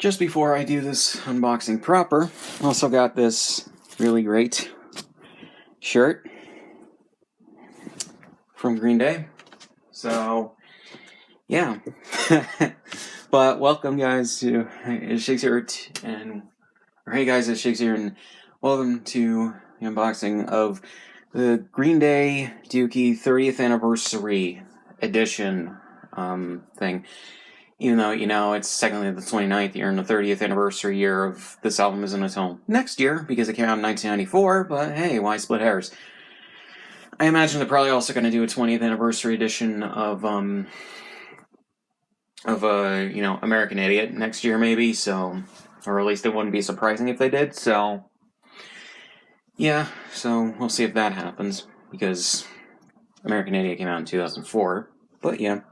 Just before I do this unboxing proper, also got this really great shirt from Green Day. So, yeah. But welcome, guys, to Shakes here, hey guys, it's Shakes here, and welcome to the unboxing of the Green Day Dookie 30th Anniversary Edition thing. Even though, it's technically the 29th year and the 30th anniversary year of this album isn't until next year, because it came out in 1994, but hey, why split hairs? I imagine they're probably also going to do a 20th anniversary edition of American Idiot next year, maybe, so, or at least it wouldn't be surprising if they did, so, yeah, so we'll see if that happens, because American Idiot came out in 2004, but yeah.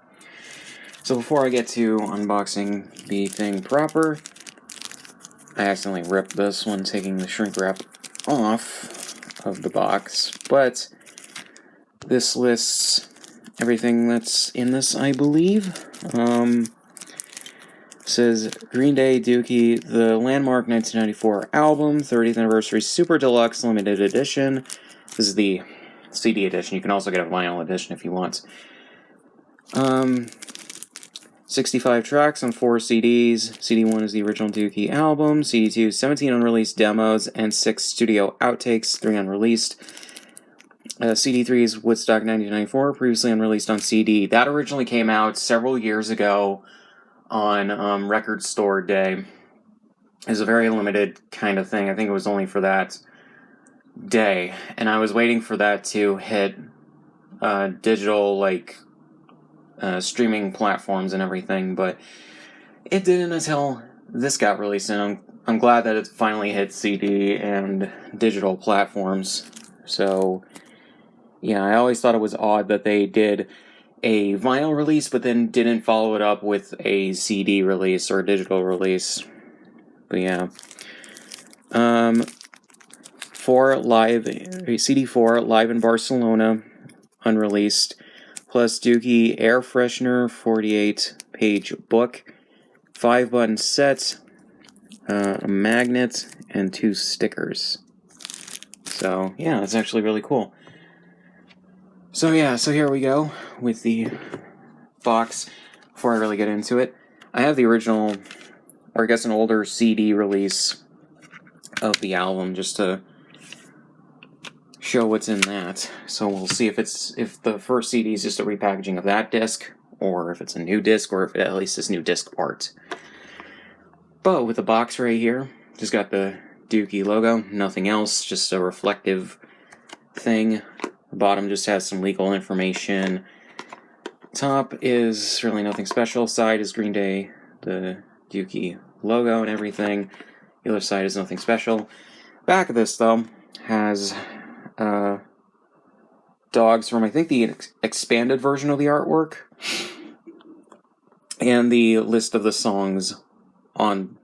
So before I get to unboxing the thing proper, I accidentally ripped this one, taking the shrink wrap off of the box, but this lists everything that's in this, I believe. Says Green Day Dookie, the landmark 1994 album, 30th anniversary super deluxe limited edition. This is the CD edition. You can also get a vinyl edition if you want. 65 tracks on 4 CDs. CD 1 is the original Dookie album. CD 2, 17 unreleased demos and 6 studio outtakes, 3 unreleased. CD 3 is Woodstock 1994, previously unreleased on CD. That originally came out several years ago on Record Store Day. It was a very limited kind of thing. I think it was only for that day. And I was waiting for that to hit digital, streaming platforms and everything, but it didn't until this got released, and I'm glad that it finally hit CD and digital platforms. So, yeah, I always thought it was odd that they did a vinyl release, but then didn't follow it up with a CD release or a digital release. But yeah. CD4 live in Barcelona, unreleased. Plus Dookie Air Freshener 48-page book, 5-button set, a magnet, and 2 stickers. So, yeah, that's actually really cool. So, yeah, so here we go with the box. Before I really get into it, I have the original, or I guess an older CD release of the album, just to show what's in that. So we'll see if the first CD is just a repackaging of that disc, or if it's a new disc, or if it at least is new disc part. But with the box right here, just got the Dookie logo, nothing else, just a reflective thing. The bottom just has some legal information. Top is really nothing special. Side is Green Day, the Dookie logo and everything. The other side is nothing special. Back of this, though, has dogs from, I think, the expanded version of the artwork, and the list of the songs on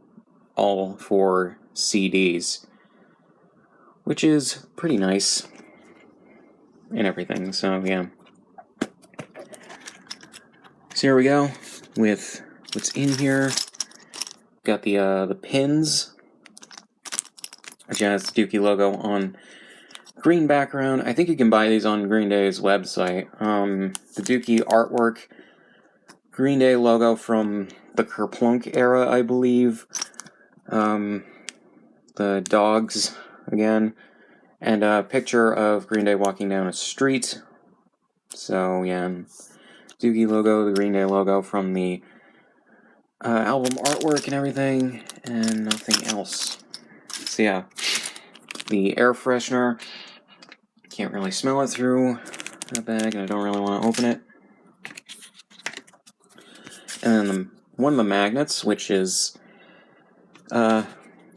all 4 CDs, which is pretty nice and everything. So yeah, so here we go with what's in here. Got the pins, which has the Dookie logo on green background. I think you can buy these on Green Day's website. The Dookie artwork, Green Day logo from the Kerplunk era, I believe. The dogs, again. And a picture of Green Day walking down a street. So, yeah. Dookie logo, the Green Day logo from the album artwork and everything. And nothing else. So, yeah. The air freshener. Can't really smell it through that bag, and I don't really want to open it. And then one of the magnets, which is, from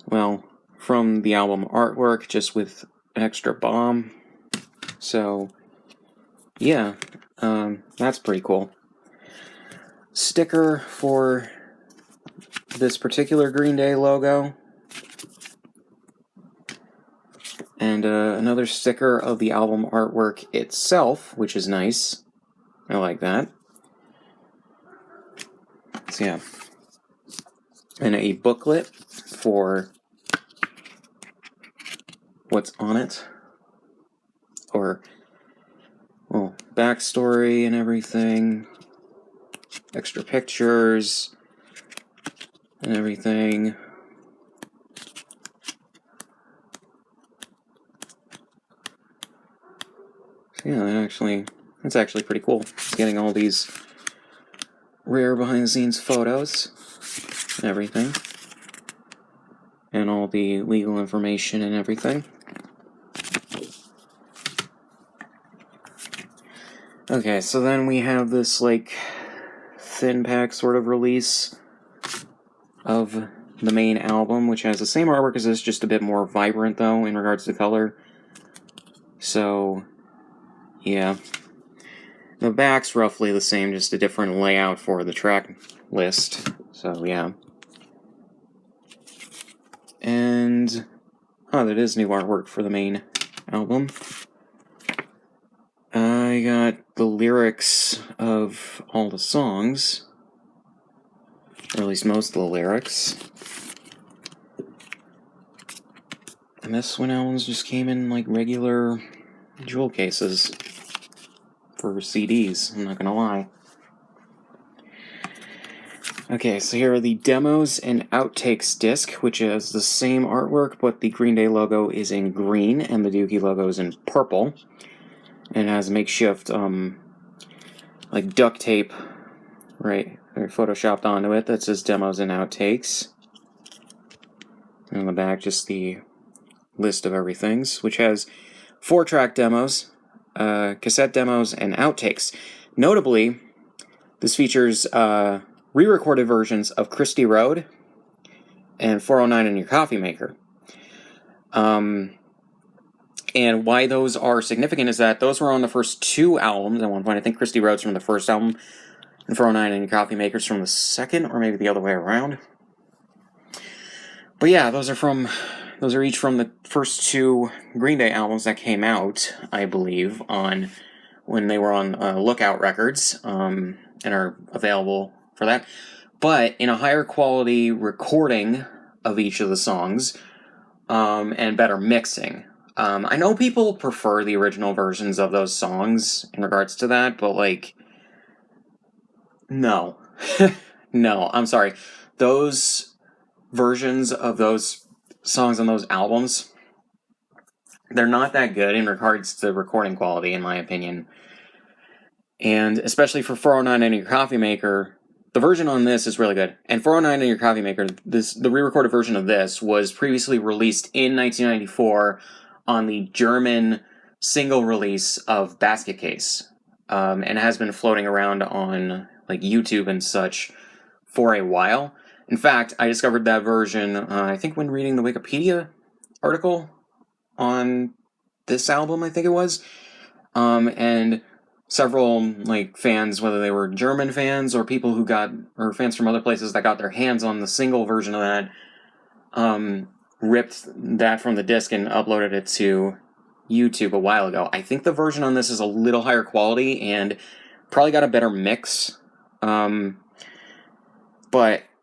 the album artwork, just with an extra bomb. So, yeah, that's pretty cool. Sticker for this particular Green Day logo. And another sticker of the album artwork itself, which is nice. I like that. So yeah. and a booklet for what's on it, or, well, backstory and everything, extra pictures and everything. So yeah, that's actually pretty cool. Getting all these rare behind-the-scenes photos and everything, and all the legal information and everything. Okay, so then we have this, like, thin pack sort of release of the main album, which has the same artwork as this, just a bit more vibrant, though, in regards to color. So, yeah. The back's roughly the same, just a different layout for the track list. So, yeah. And, that is new artwork for the main album. I got the lyrics of all the songs, or at least most of the lyrics. And this one albums just came in like regular jewel cases for CDs, I'm not gonna lie. Okay, so here are the demos and outtakes disc, which is the same artwork, but the Green Day logo is in green and the Dookie logo is in purple. And it has makeshift, like duct tape, right, photoshopped onto it that says demos and outtakes. And on the back, just the list of everythings, which has 4-track demos, cassette demos, and outtakes. Notably, this features re-recorded versions of Christy Road and 409 in Your Coffee Maker. And why those are significant is that those were on the first 2 albums at one point. I think Christy Road's from the first album, and 409 in Your Coffee Maker's from the second, or maybe the other way around. But yeah, those are each from the first 2 Green Day albums that came out, I believe, when they were on Lookout Records, and are available for that. But in a higher quality recording of each of the songs, and better mixing. I know people prefer the original versions of those songs in regards to that, but, like, no. No, I'm sorry. Those versions of those songs on those albums, they're not that good in regards to recording quality, in my opinion. And especially for 409 in Your Coffee Maker, the version on this is really good. And 409 in Your Coffee Maker, the re-recorded version of this was previously released in 1994 on the German single release of Basket Case, and has been floating around on like YouTube and such for a while. In fact, I discovered that version, I think when reading the Wikipedia article on this album, I think it was, and several like fans, whether they were German fans or people or fans from other places that got their hands on the single version of that, ripped that from the disc and uploaded it to YouTube a while ago. I think the version on this is a little higher quality and probably got a better mix. But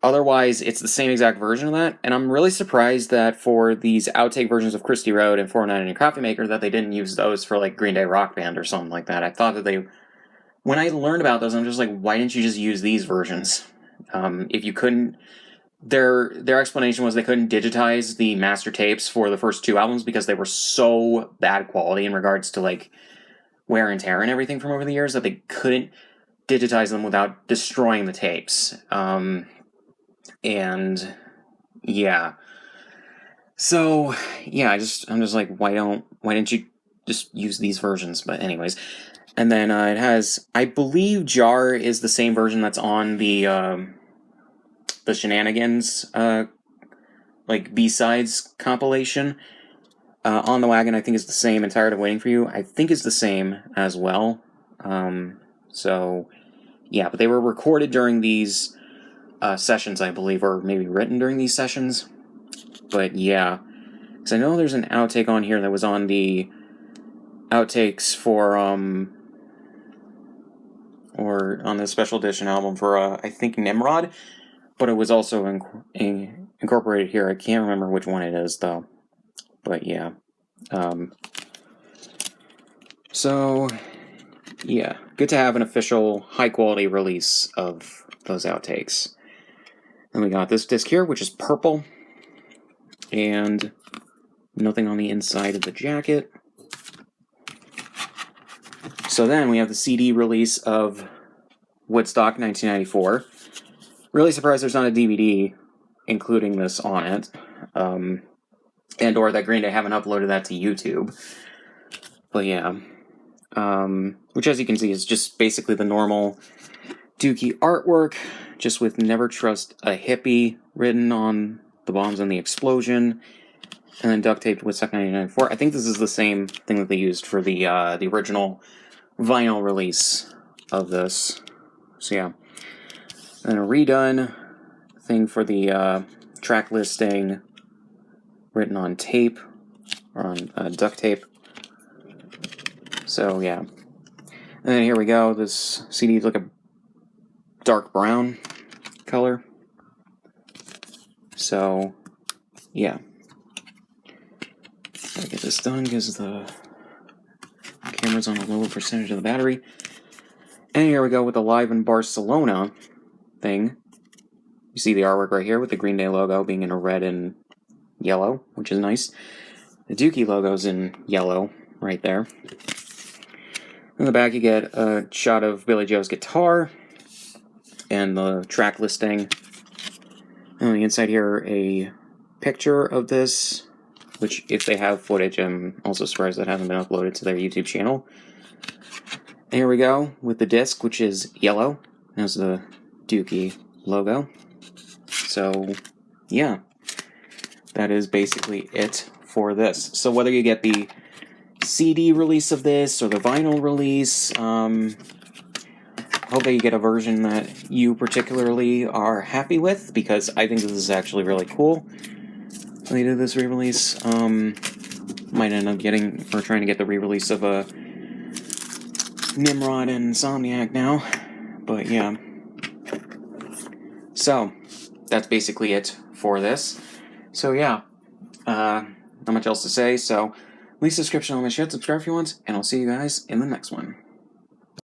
otherwise, it's the same exact version of that. And I'm really surprised that for these outtake versions of Christy Road and 409 in Your Coffee Maker, that they didn't use those for like Green Day Rock Band or something like that. I thought that when I learned about those, I'm just like, why didn't you just use these versions? If you couldn't, their explanation was they couldn't digitize the master tapes for the first 2 albums because they were so bad quality in regards to like wear and tear and everything from over the years that they couldn't digitize them without destroying the tapes. And yeah. So yeah, I'm just like, why didn't you just use these versions? But anyways. And then it has, I believe Jar is the same version that's on the Shenanigans like B-sides compilation. On the Wagon, I think is the same, and Tired of Waiting for You, I think is the same as well. So yeah, but they were recorded during these sessions, I believe, or maybe written during these sessions. But yeah, because I know there's an outtake on here that was on the outtakes for or on the special edition album for I think Nimrod, but it was also incorporated here. I can't remember which one it is, though. But yeah. So, yeah. Good to have an official, high-quality release of those outtakes. Then we got this disc here, which is purple. And nothing on the inside of the jacket. So then we have the CD release of Woodstock 1994. Really surprised there's not a DVD including this on it. And or that Green Day haven't uploaded that to YouTube. But yeah. Which, as you can see, is just basically the normal Dookie artwork, just with "Never Trust a Hippie" written on the bombs and the explosion, and then duct taped Woodstock 1994. I think this is the same thing that they used for the original vinyl release of this. So yeah. And a redone thing for the track listing written on tape, or on duct tape. So yeah. And then here we go. This CD is like a dark brown color. So yeah. Gotta get this done because the camera's on a lower percentage of the battery. And here we go with the Live in Barcelona thing. You see the artwork right here with the Green Day logo being in a red and yellow, which is nice. The Dookie logo's in yellow right there. In the back you get a shot of Billy Joe's guitar and the track listing. And on the inside here, a picture of this, which, if they have footage, I'm also surprised that hasn't been uploaded to their YouTube channel. And here we go with the disc, which is yellow. Has the Dookie logo. So, yeah. That is basically it for this. So whether you get the CD release of this or the vinyl release, hope that you get a version that you particularly are happy with, because I think this is actually really cool. They did this re-release. Might end up getting, or trying to get the re-release of a Nimrod and Insomniac now. But yeah. So, that's basically it for this. So yeah. Not much else to say, so leave a subscription on my shit, subscribe if you want, and I'll see you guys in the next one.